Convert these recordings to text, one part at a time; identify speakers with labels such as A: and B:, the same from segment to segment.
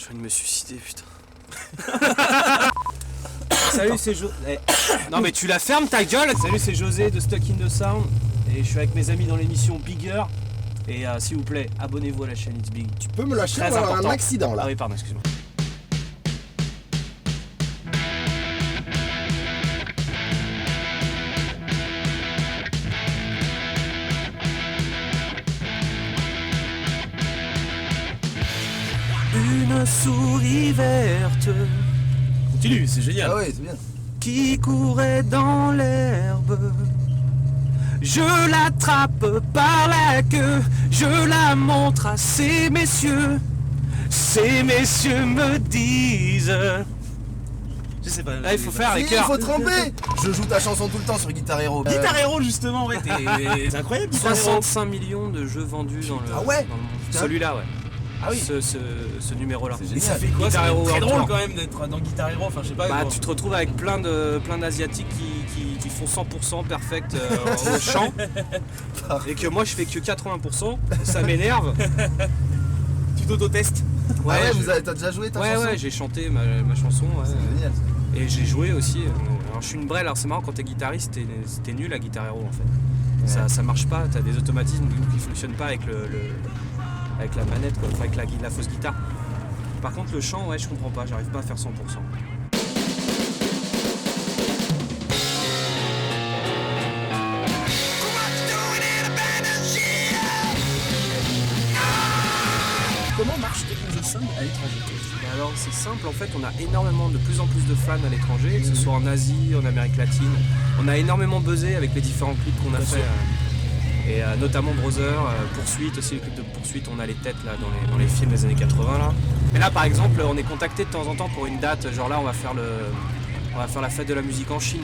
A: J'ai envie de me suicider, putain.
B: Salut, c'est Jo.
A: Non mais tu la fermes ta gueule.
B: Salut, c'est José de Stuck in the Sound. Et je suis avec mes amis dans l'émission Bigger. Et s'il vous plaît, abonnez-vous à la chaîne It's Big.
C: Tu peux me lâcher, on
B: Très
C: va avoir
B: important.
C: un accident là.
B: Ah oui, pardon, excuse-moi.
A: Une souris verte
B: Continue, c'est génial.
C: Ah ouais, c'est bien.
A: qui courait dans l'herbe. Je l'attrape par la queue, je la montre à ces messieurs. Ces messieurs me disent.
B: Je sais pas.
A: Là, il faut faire les
C: Il
A: cœurs.
C: faut tremper. Je joue ta chanson tout le temps sur Guitar Hero.
B: Guitar Hero, justement, ouais, c'est incroyable. Guitar Hero.
A: 65 millions de jeux vendus dans le,
C: Ah ouais
A: dans le monde.
C: Putain.
A: Celui-là, ouais.
C: Ah oui.
A: Ce numéro-là.
C: C'est
B: Et ça
C: génial.
B: fait quoi?
A: Guitar
B: Ça
A: Hero
B: fait très
A: World
B: drôle
A: Tour.
B: quand même d'être dans Guitar Hero. Enfin, je sais pas.
A: Bah,
B: bon.
A: tu te retrouves avec plein d'asiatiques qui font 100% perfect au chant et que moi je fais que 80%, ça m'énerve.
B: Tu t'auto-testes.
C: Ah ouais,
A: je-
C: t'as déjà joué ta
A: ouais,
C: chanson?
A: ouais, j'ai chanté ma chanson ouais.
C: C'est génial.
A: Et j'ai joué aussi. Alors je suis une brêle, alors c'est marrant quand t'es guitariste, t'es nul à Guitar Hero en fait. Ça marche pas, t'as des automatismes qui fonctionnent pas avec avec la manette, quoi, enfin, avec la fausse guitare. Par contre le chant, ouais, je comprends pas, j'arrive pas à faire 100%.
B: Comment marche Stuck in the Sound à l'étranger?
A: Et alors c'est simple, en fait on a énormément, de plus en plus de fans à l'étranger, que ce soit en Asie, en Amérique latine. On a énormément buzzé avec les différents clips qu'on a
B: Bien
A: fait.
B: sûr.
A: Et notamment Brother, Poursuite aussi, le clip de Poursuite, on a les têtes là dans les films des années 80 là. Et là par exemple on est contacté de temps en temps pour une date, genre là on va faire la fête de la musique en Chine,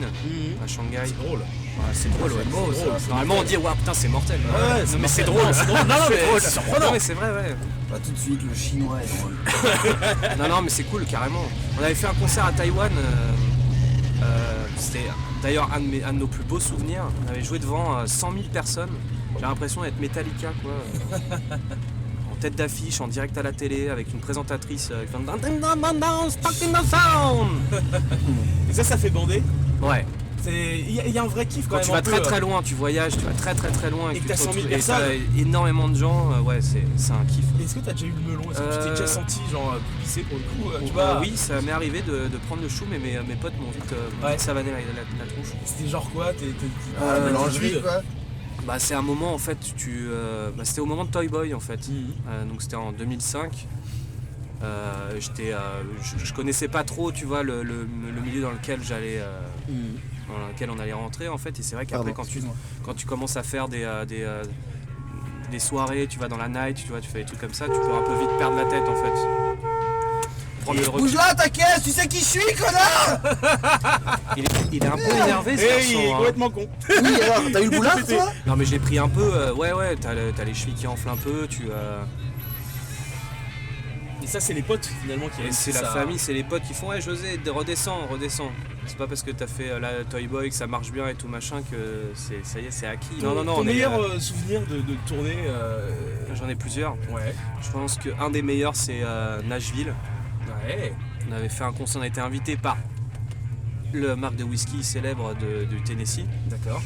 A: à Shanghai.
B: C'est drôle.
A: Ouais, c'est drôle, ouais.
C: beau, ça.
A: Normalement on dit ouais putain c'est mortel.
B: Ouais,
A: non, mais c'est
B: mortel.
A: drôle,
B: C'est drôle. Non,
A: c'est
B: mais
A: drôle.
B: c'est surprenant.
A: Non mais c'est vrai, ouais.
C: Pas tout de suite, le chinois est drôle.
A: Non, mais c'est cool, carrément. On avait fait un concert à Taïwan. C'était d'ailleurs un de nos plus beaux souvenirs. On avait joué devant 100 000 personnes. J'ai l'impression d'être Metallica, quoi. En tête d'affiche, en direct à la télé, avec une présentatrice qui fait Stuck in the Sound.
B: Et ça fait bander.
A: Ouais.
B: Il y a un vrai kiff quand
A: Quand
B: même.
A: tu vas
B: un peu,
A: très très loin, tu voyages, tu vas très très très loin.
B: Et que
A: tu
B: t'as
A: te
B: 100 000
A: retrouves-
B: personnes.
A: et t'as énormément de gens, ouais, c'est un kiff.
B: Est-ce que t'as déjà eu le melon? Est-ce que tu t'es déjà senti genre publicité pour le coup? Tu
A: Bah
B: vois,
A: oui, ça m'est arrivé de prendre le chou, mais mes potes m'ont vite
B: Ouais.
A: savané la tronche.
B: C'était genre quoi?
C: Ah, la boulangerie quoi.
A: Bah c'est un moment en fait, c'était au moment de Toy Boy en fait. Donc c'était en 2005. Je connaissais pas trop, tu vois, le milieu dans lequel dans lequel on allait rentrer en fait. Et c'est vrai qu'après quand tu commences à faire des soirées, tu vas dans la night, tu vois, tu fais des trucs comme ça, tu peux un peu vite perdre la tête en fait. Prendre le recul.
C: Bouge là ta caisse, tu sais qui je suis, connard!
A: Il est un peu énervé ce
B: il
A: garçon.
B: est
A: Hein.
B: complètement con.
C: Oui, alors, t'as eu le boulard toi?
A: Non mais j'ai pris un peu, ouais, t'as les chevilles qui enflent un peu,
B: Et ça, c'est les potes finalement qui
A: et c'est la famille, c'est les potes qui font ouais José, redescends. C'est pas parce que t'as fait la Toy Boy que ça marche bien et tout machin que ça y est c'est acquis. Non,
B: Ton meilleur souvenir de tournée
A: j'en ai plusieurs.
B: Ouais.
A: Je pense qu'un des meilleurs c'est Nashville.
B: Ouais.
A: On avait fait un concert, on a été invité par le marque de whisky célèbre du Tennessee.
B: D'accord.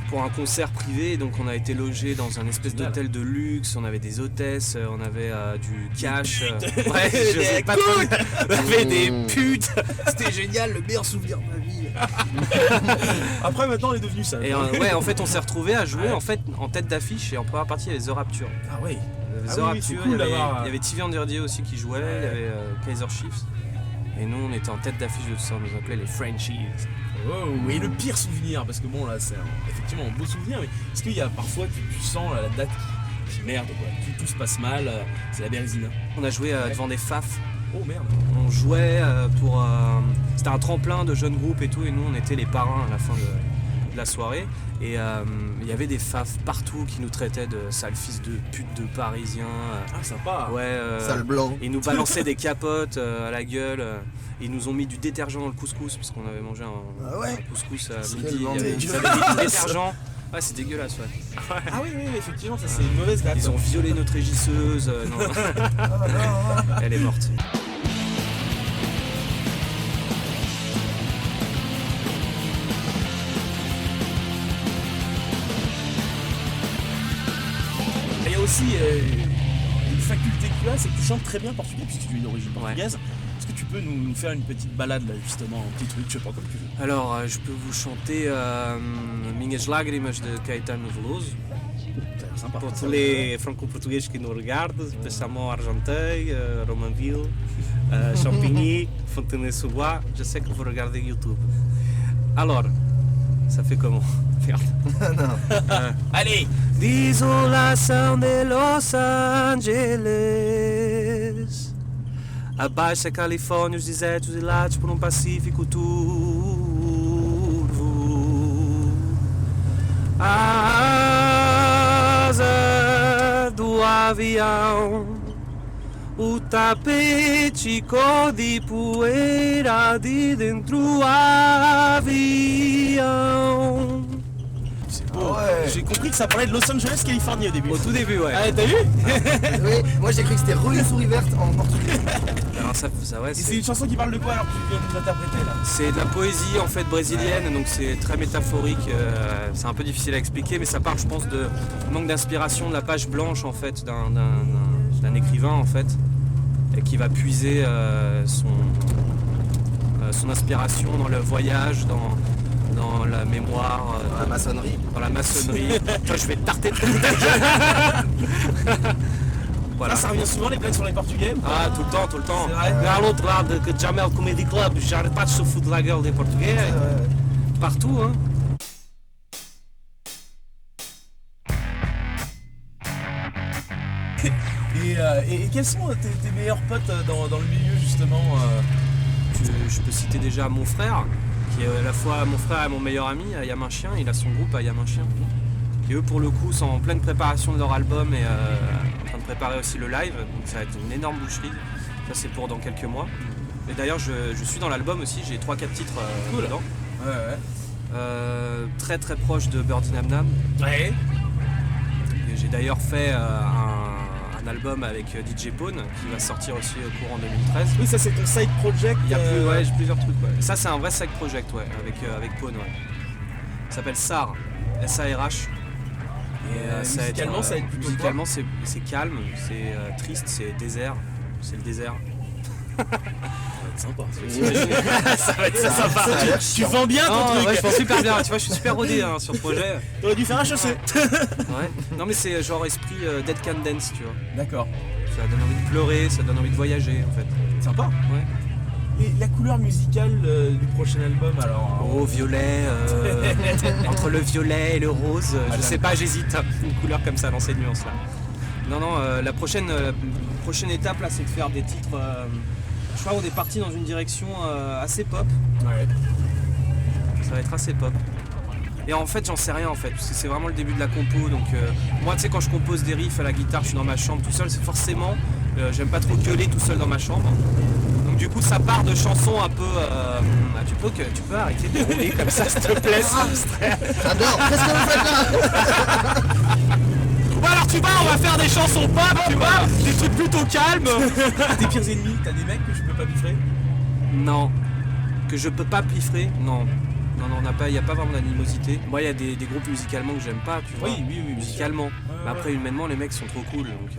A: Pour un concert privé, donc on a été logé dans un espèce
B: Génial.
A: d'hôtel de luxe, on avait des hôtesses, on avait du cash, ouais,
B: Des
A: je sais pas trop. On avait des
C: Mmh.
A: putes, c'était génial, le meilleur souvenir de ma vie.
B: Après, maintenant, on est devenu ça.
A: Et ouais, en fait, on s'est retrouvé à jouer en fait en tête d'affiche et en première partie il y avait The Rapture.
B: Ah ouais.
A: Il y avait
B: Ah
A: The
B: oui,
A: Rapture,
B: c'est cool
A: il y avait,
B: d'avoir,
A: il y avait TV Underdier aussi qui jouait, il y avait Kaiser Chiefs. Et nous on était en tête d'affiche de tout ça, on nous appelait les Frenchies.
B: Oh, et le pire souvenir, parce que bon là c'est effectivement un beau souvenir, mais est-ce qu'il y a parfois tu sens la date qui merde quoi, tout se passe mal, c'est la bérésina.
A: On a joué devant des faf.
B: Oh merde.
A: On jouait c'était un tremplin de jeunes groupes et tout, et nous on était les parrains à la fin de la soirée. Et il y avait des faf partout qui nous traitaient de sales fils de pute de parisiens.
B: Ah sympa.
A: Ouais,
C: Sale blanc.
A: ils nous balançaient des capotes à la gueule. Ils nous ont mis du détergent dans le couscous parce qu'on avait mangé
C: Ah ouais.
A: un couscous à
C: C'est
A: midi.
C: quel
A: Ils avaient
C: dégueulasse.
A: mis du détergent. Ouais, c'est dégueulasse, ouais.
B: Ah oui, effectivement, ça c'est une mauvaise date.
A: Ils ont violé notre régisseuse. Non,
C: Ah, non, non.
A: elle est morte.
B: aussi une faculté que tu as, c'est que tu chantes très bien portugais puisque tu es d'origine portugaise. Est-ce que tu peux nous faire une petite balade là justement, un petit truc, je sais pas, comme tu veux.
A: Alors, je peux vous chanter Minhas Lágrimas de Caetano Veloso.
B: Sympa.
A: Pour tous les franco-portugais qui nous regardent, spécialement Argenteuil, Romainville, Champigny, Fontenay-sous-Bois, je sais que vous regardez YouTube. Alors, ça fait comment? Merde.
B: Allez!
A: Desolação de Los Angeles. Abaixo a Califórnia, os desertos ilados por Pacífico turvo. A asa do avião, o tapete cor de poeira de dentro do avião.
B: C'est beau. Ouais. J'ai compris que ça parlait de Los Angeles, Californie au début.
A: Au tout début, ouais.
B: Ah, t'as vu?
C: Oui, moi j'ai cru que c'était Rouler souris verte en portugais.
A: Alors ça ouais,
B: c'est une chanson qui parle de quoi alors que tu viens de nous interpréter là?
A: C'est de la poésie en fait brésilienne, donc c'est très métaphorique, c'est un peu difficile à expliquer, mais ça parle je pense de manque d'inspiration, de la page blanche en fait d'un écrivain en fait, et qui va puiser son inspiration dans le voyage, dans la mémoire,
C: Dans la maçonnerie.
A: dans la maçonnerie. Toi, je vais te tarter de Voilà.
B: Là, ça revient souvent les blagues sur les Portugais.
A: Ah, tout le temps, tout le temps.
B: C'est vrai.
A: À l'autre lado que Jamel Comedy Club, j'arrête pas de se foutre de la gueule des Portugais. Partout, hein.
B: Et quels sont tes meilleurs potes dans le milieu justement
A: Je peux citer déjà mon frère, qui est à la fois mon frère et mon meilleur ami, Ayam un chien. Il a son groupe Ayam un chien. Et eux, pour le coup, sont en pleine préparation de leur album et en train de préparer aussi le live. Donc ça va être une énorme boucherie. Ça, c'est pour dans quelques mois. Et d'ailleurs, je suis dans l'album aussi. J'ai 3-4 titres dedans.
B: Ouais.
A: Très très proche de Birdie Nam Nam.
B: Ouais.
A: Et j'ai d'ailleurs fait un album avec DJ Pone qui va sortir aussi au courant 2013.
B: Oui, ça c'est ton side project.
A: Il y a j'ai plusieurs trucs. Ouais. Ça, c'est un vrai side project, ouais, avec Pone. Ouais. Ça s'appelle SAR, S-A-R-H.
B: Et musicalement, ça va être plutôt
A: musicalement, c'est calme, c'est triste, c'est désert. C'est le désert.
B: Sympa.
A: Ça va être sympa.
B: Tu vends bien ton truc.
A: Ouais, je pense super bien. Tu vois, je suis super rodé sur ce projet.
B: T'aurais dû faire un chaussée.
A: Ouais. Non, mais c'est genre esprit Dead Can Dance, tu vois.
B: D'accord.
A: Ça donne envie de pleurer, ça donne envie de voyager, en fait.
B: Sympa.
A: Ouais.
B: Et la couleur musicale du prochain album alors?
A: Oh, violet, entre le violet et le rose, je sais pas, j'hésite. Une couleur comme ça dans ces nuances-là. Non, la prochaine étape là, c'est de faire des titres. Je crois qu'on est parti dans une direction assez pop.
B: Ouais.
A: Ça va être assez pop. Et en fait, j'en sais rien en fait, parce que c'est vraiment le début de la compo. Donc moi, tu sais, quand je compose des riffs à la guitare, je suis dans ma chambre tout seul. C'est forcément, j'aime pas trop gueuler tout seul dans ma chambre. Donc du coup, ça part de chansons un peu. Tu peux arrêter de rouler comme ça, s'il te plaît, sans distraire.
C: J'adore. Qu'est-ce que vous faites là?
A: Bon alors tu vois, on va faire des chansons pop, tu vois, des trucs plutôt calmes.
B: Tes pires ennemis, t'as des mecs que je peux pas piffrer?
A: Non, que je peux pas piffrer, non. Non, il n'y a pas vraiment d'animosité. Moi, il y a des groupes musicalement que j'aime pas, tu vois.
B: Oui,
A: musicalement. Mais après, humainement, les mecs sont trop cool. Donc,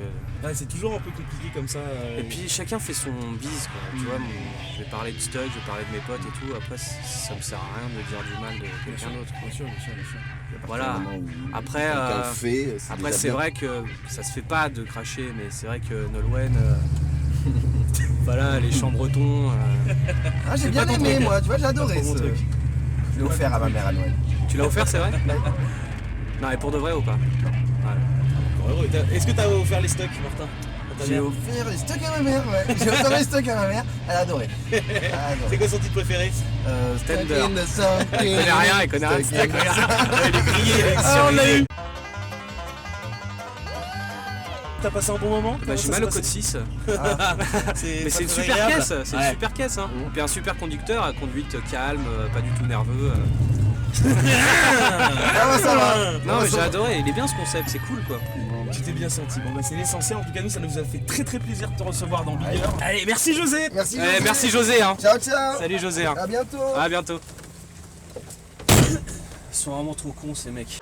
B: ouais, c'est toujours un peu compliqué comme ça.
A: Et puis, chacun fait son bise, quoi. Tu vois, je vais parler de Stuck, je vais parler de mes potes et tout. Après, ça me sert à rien de dire du mal de quelqu'un d'autre.
B: Bien sûr.
A: Voilà. Après, c'est vrai que ça se fait pas de cracher, mais c'est vrai que Nolwenn. Voilà, les chants bretons.
C: Ah, j'ai bien aimé, moi, tu vois, j'ai adoré ce truc. Je l'ai offert à ma mère à Noël.
A: Tu l'as offert, c'est vrai? Non, et pour de vrai ou pas?
B: Ouais. Est-ce que t'as offert les stocks, Martin?
C: J'ai offert les stocks à ma mère, ouais. J'ai offert les stocks à ma mère, elle a adoré.
B: C'est quoi son titre préféré?
A: Stender.
C: Il
A: connaît rien, il connaît rien.
B: Il est grillé avec
C: on l'a eu.
B: T'as passé un bon moment?
A: J'ai mal au code 6. Mais c'est une super caisse, c'est une super caisse. Hein. Puis un super conducteur, à conduite calme, pas du tout nerveux.
C: Ça va.
A: Non, mais j'ai adoré, il est bien ce concept, c'est cool quoi.
B: Tu t'es bien senti, bon bah c'est l'essentiel, en tout cas nous ça nous a fait très plaisir de te recevoir dans Big Heure. Allez, merci José.
C: Merci
A: José hein.
C: Ciao.
A: Salut José hein.
C: À bientôt.
A: À bientôt. Ils sont vraiment trop cons ces mecs.